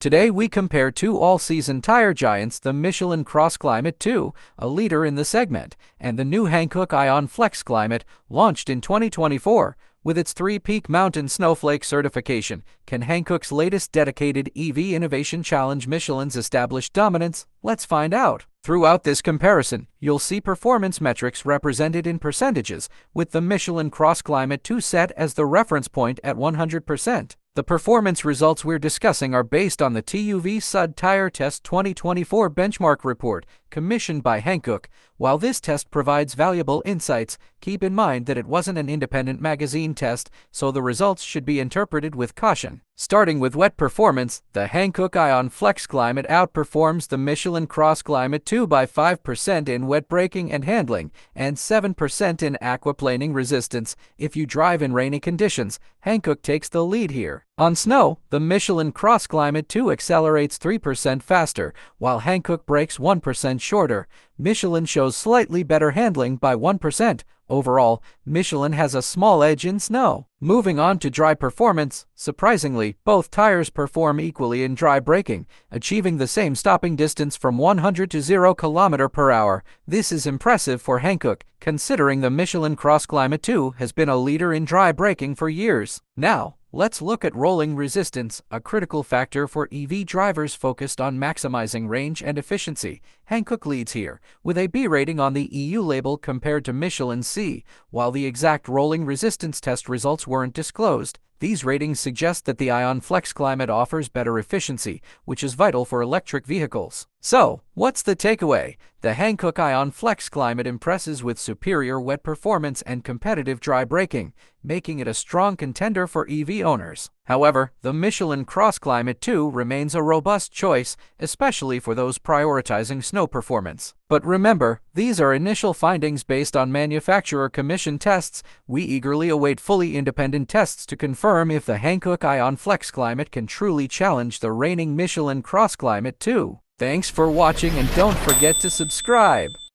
Today we compare two all-season tire giants, the Michelin CrossClimate 2, a leader in the segment, and the new Hankook iON FlexClimate, launched in 2024. With its 3-peak mountain snowflake certification, can Hankook's latest dedicated EV innovation challenge Michelin's established dominance? Let's find out. Throughout this comparison, you'll see performance metrics represented in percentages, with the Michelin CrossClimate 2 set as the reference point at 100%. The performance results we're discussing are based on the TÜV SÜD Tire Test 2024 benchmark report, commissioned by Hankook. While this test provides valuable insights, keep in mind that it wasn't an independent magazine test, so the results should be interpreted with caution. Starting with wet performance, the Hankook iON FlexClimate outperforms the Michelin CrossClimate 2 by 5% in wet braking and handling, and 7% in aquaplaning resistance. If you drive in rainy conditions, Hankook takes the lead here. On snow, the Michelin CrossClimate 2 accelerates 3% faster, while Hankook brakes 1% shorter. Michelin shows slightly better handling by 1%. Overall, Michelin has a small edge in snow. Moving on to dry performance, surprisingly, both tires perform equally in dry braking, achieving the same stopping distance from 100 to 0 km/h. This is impressive for Hankook, considering the Michelin CrossClimate 2 has been a leader in dry braking for years. Now, let's look at rolling resistance, a critical factor for EV drivers focused on maximizing range and efficiency. Hankook leads here, with a B rating on the EU label compared to Michelin's C. While the exact rolling resistance test results weren't disclosed, these ratings suggest that the iON FlexClimate offers better efficiency, which is vital for electric vehicles. So, what's the takeaway? The Hankook iON FlexClimate impresses with superior wet performance and competitive dry braking, making it a strong contender for EV owners. However, the Michelin CrossClimate 2 remains a robust choice, especially for those prioritizing snow performance. But remember, these are initial findings based on manufacturer-commissioned tests. We eagerly await fully independent tests to confirm if the Hankook iON FlexClimate can truly challenge the reigning Michelin CrossClimate 2. Thanks for watching, and don't forget to subscribe.